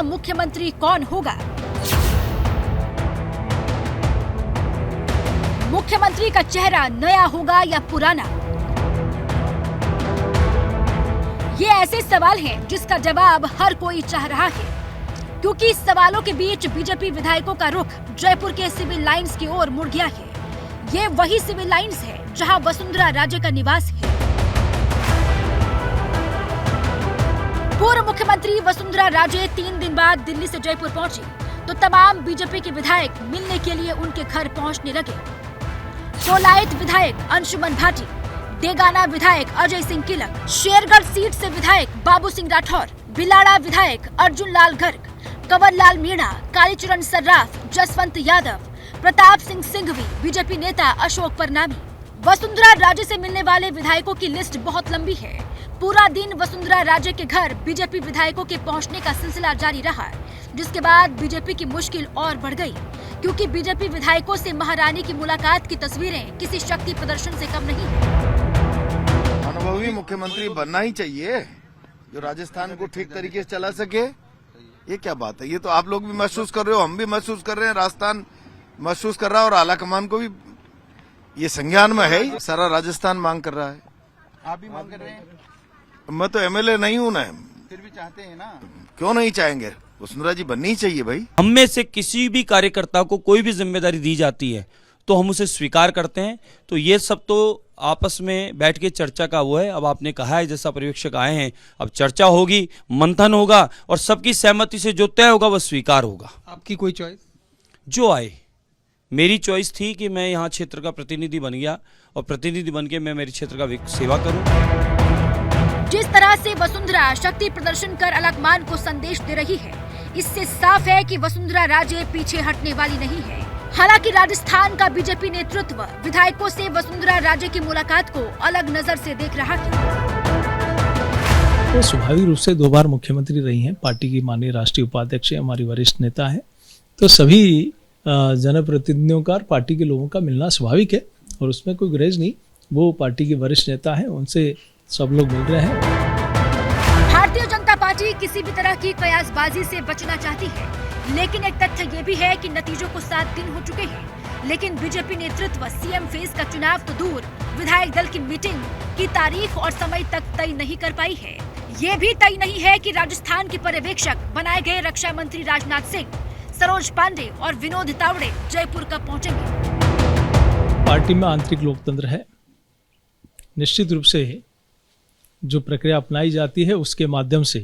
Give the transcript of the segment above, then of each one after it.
अगला मुख्यमंत्री कौन होगा? मुख्यमंत्री का चेहरा नया होगा या पुराना? ये ऐसे सवाल हैं जिसका जवाब हर कोई चाह रहा है, क्योंकि इस सवालों के बीच बीजेपी विधायकों का रुख जयपुर के सिविल लाइंस की ओर मुड़ गया है। ये वही सिविल लाइंस है जहां वसुंधरा राजे का निवास है। पूर्व मुख्यमंत्री वसुंधरा राजे 3 दिन बाद दिल्ली से जयपुर पहुंची तो तमाम बीजेपी के विधायक मिलने के लिए उनके घर पहुंचने लगे। कोलायत विधायक अंशुमन भाटी, डेगाना विधायक अजय सिंह किलक, शेरगढ़ सीट से विधायक बाबू सिंह राठौर, बिलाड़ा विधायक अर्जुन लाल गर्ग, कंवर लाल मीणा, कालीचरण सर्राफ, जसवंत यादव, प्रताप सिंह सिंघवी, बीजेपी नेता अशोक परनामी। वसुंधरा राजे से मिलने वाले विधायकों की लिस्ट बहुत लंबी है। पूरा दिन वसुंधरा राजे के घर बीजेपी विधायकों के पहुंचने का सिलसिला जारी रहा, जिसके बाद बीजेपी की मुश्किल और बढ़ गई, क्योंकि बीजेपी विधायकों से महारानी की मुलाकात की तस्वीरें किसी शक्ति प्रदर्शन से कम नहीं है। अनुभवी मुख्यमंत्री बनना ही चाहिए जो राजस्थान को ठीक तरीके से चला सके। ये क्या बात है? ये तो आप लोग भी महसूस कर रहे हो, हम भी महसूस कर रहे हैं, राजस्थान महसूस कर रहा है और आला कमान को भी ये संज्ञान में है। सारा राजस्थान मांग कर रहा है। आप भी मांग कर रहे हैं? मैं तो एमएलए नहीं हूं ना। फिर भी चाहते हैं ना? क्यों नहीं चाहेंगे? वसुंधरा जी बननी ही चाहिए भाई। हम में से किसी भी कार्यकर्ता को कोई भी जिम्मेदारी दी जाती है तो हम उसे स्वीकार करते हैं। तो ये सब तो आपस में बैठ के चर्चा का वो है। अब आपने कहा है जैसा पर्यवेक्षक आए हैं, अब चर्चा होगी, मंथन होगा और सबकी सहमति से जो तय होगा वह स्वीकार होगा। आपकी कोई चॉइस? जो आए। मेरी चॉइस थी कि मैं यहाँ क्षेत्र का प्रतिनिधि बन गया और प्रतिनिधि बन के मैं मेरे क्षेत्र का सेवा करूं। जिस तरह से वसुंधरा शक्ति प्रदर्शन कर अलकमान को संदेश दे रही है, इससे साफ है कि वसुंधरा राजे पीछे हटने वाली नहीं है। हालांकि राजस्थान का बीजेपी नेतृत्व विधायकों से वसुंधरा राजे की मुलाकात को अलग नजर से देख रहा है। तो स्वाभाविक रूप से 2 बार मुख्यमंत्री रही हैं, पार्टी की माननीय राष्ट्रीय उपाध्यक्ष है, हमारी वरिष्ठ नेता है, तो सभी जनप्रतिनिधियों का और पार्टी के लोगों का मिलना स्वाभाविक है और उसमें कोई गुरेज नहीं। वो पार्टी के वरिष्ठ नेता हैं, उनसे सब लोग मिल रहे हैं। भारतीय जनता पार्टी किसी भी तरह की कयासबाजी से बचना चाहती है, लेकिन एक तथ्य ये भी है कि नतीजों को 7 दिन हो चुके हैं, लेकिन बीजेपी नेतृत्व सीएम फेज का चुनाव तो दूर, विधायक दल की मीटिंग की तारीख और समय तक तय नहीं कर पाई है। ये भी तय नहीं है कि राजस्थान के पर्यवेक्षक बनाए गए रक्षा मंत्री राजनाथ सिंह, सरोज पांडे और विनोद तावड़े जयपुर कब पहुंचेंगे। पार्टी में आंतरिक लोकतंत्र है, निश्चित रूप से जो प्रक्रिया अपनाई जाती है उसके माध्यम से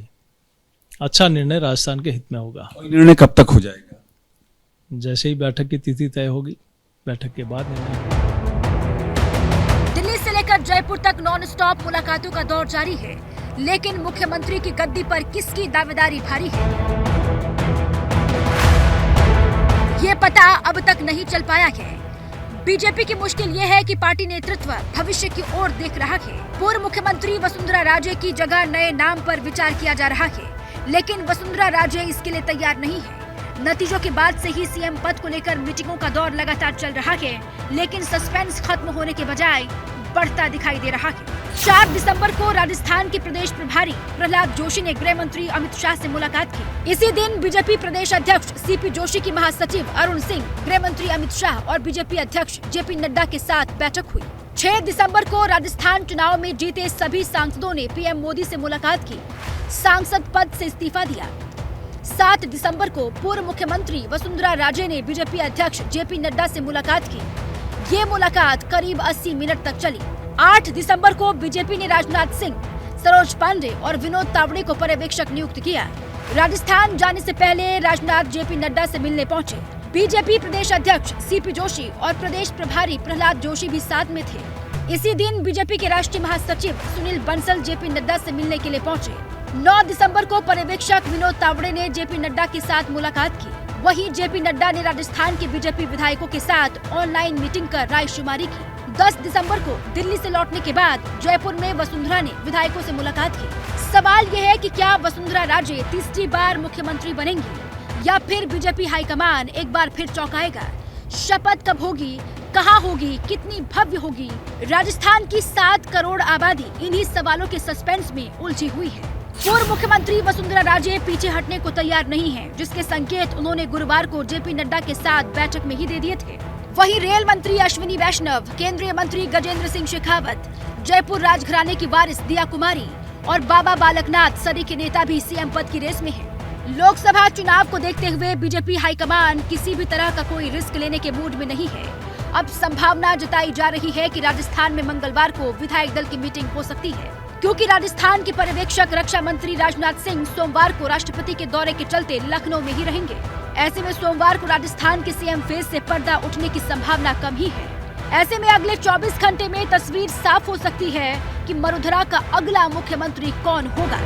अच्छा निर्णय राजस्थान के हित में होगा। निर्णय कब तक हो जाएगा? जैसे ही बैठक की तिथि तय होगी, बैठक के बाद निर्णय। दिल्ली से लेकर जयपुर तक नॉन स्टॉप मुलाकातों का दौर जारी है, लेकिन मुख्यमंत्री की गद्दी पर किसकी दावेदारी भारी है, ये पता अब तक नहीं चल पाया है। बीजेपी की मुश्किल ये है कि पार्टी नेतृत्व भविष्य की ओर देख रहा है। पूर्व मुख्यमंत्री वसुंधरा राजे की जगह नए नाम पर विचार किया जा रहा है, लेकिन वसुंधरा राजे इसके लिए तैयार नहीं है। नतीजों के बाद से ही सीएम पद को लेकर मीटिंगों का दौर लगातार चल रहा है, लेकिन सस्पेंस खत्म होने के बजाय बढ़ता दिखाई दे रहा है। 4 दिसंबर को राजस्थान के प्रदेश प्रभारी प्रहलाद जोशी ने गृह मंत्री अमित शाह से मुलाकात की। इसी दिन बीजेपी प्रदेश अध्यक्ष सीपी जोशी की महासचिव अरुण सिंह, गृह मंत्री अमित शाह और बीजेपी अध्यक्ष जेपी नड्डा के साथ बैठक हुई। 6 दिसंबर को राजस्थान चुनाव में जीते सभी सांसदों ने पीएम मोदी से मुलाकात की, सांसद पद से इस्तीफा दिया। 7 दिसंबर को पूर्व मुख्यमंत्री वसुंधरा राजे ने बीजेपी अध्यक्ष जेपी नड्डा से मुलाकात की। ये मुलाकात करीब 80 मिनट तक चली। 8 दिसंबर को बीजेपी ने राजनाथ सिंह, सरोज पांडे और विनोद तावड़े को पर्यवेक्षक नियुक्त किया। राजस्थान जाने से पहले राजनाथ जेपी नड्डा से मिलने पहुंचे। बीजेपी प्रदेश अध्यक्ष सीपी जोशी और प्रदेश प्रभारी प्रहलाद जोशी भी साथ में थे। इसी दिन बीजेपी के राष्ट्रीय महासचिव सुनील बंसल जेपी नड्डा से मिलने के लिए पहुंचे। 9 दिसंबर को पर्यवेक्षक विनोद तावड़े ने जेपी नड्डा के साथ मुलाकात की। वहीं जेपी नड्डा ने राजस्थान के बीजेपी विधायकों के साथ ऑनलाइन मीटिंग कर रायशुमारी की। 10 दिसंबर को दिल्ली से लौटने के बाद जयपुर में वसुंधरा ने विधायकों से मुलाकात की। सवाल ये है कि क्या वसुंधरा राजे तीसरी बार मुख्यमंत्री बनेंगी या फिर बीजेपी हाईकमान एक बार फिर चौंकाएगा। शपथ कब होगी, कहां होगी, कितनी भव्य होगी? राजस्थान की 7 करोड़ आबादी इन्हीं सवालों के सस्पेंस में उलझी हुई है। पूर्व मुख्यमंत्री वसुंधरा राजे पीछे हटने को तैयार नहीं हैं, जिसके संकेत उन्होंने गुरुवार को जेपी नड्डा के साथ बैठक में ही दे दिए थे। वहीं रेल मंत्री अश्विनी वैष्णव, केंद्रीय मंत्री गजेंद्र सिंह शेखावत, जयपुर राजघराने की वारिस दिया कुमारी और बाबा बालकनाथ सरी के नेता भी सीएम पद की रेस में हैं। लोकसभा चुनाव को देखते हुए बीजेपी हाईकमान किसी भी तरह का कोई रिस्क लेने के मूड में नहीं है। अब संभावना जताई जा रही है कि राजस्थान में मंगलवार को विधायक दल की मीटिंग हो सकती है, क्योंकि राजस्थान के पर्यवेक्षक रक्षा मंत्री राजनाथ सिंह सोमवार को राष्ट्रपति के दौरे के चलते लखनऊ में ही रहेंगे। ऐसे में सोमवार को राजस्थान के सीएम फेस से पर्दा उठने की संभावना कम ही है। ऐसे में अगले 24 घंटे में तस्वीर साफ हो सकती है कि मरुधरा का अगला मुख्यमंत्री कौन होगा।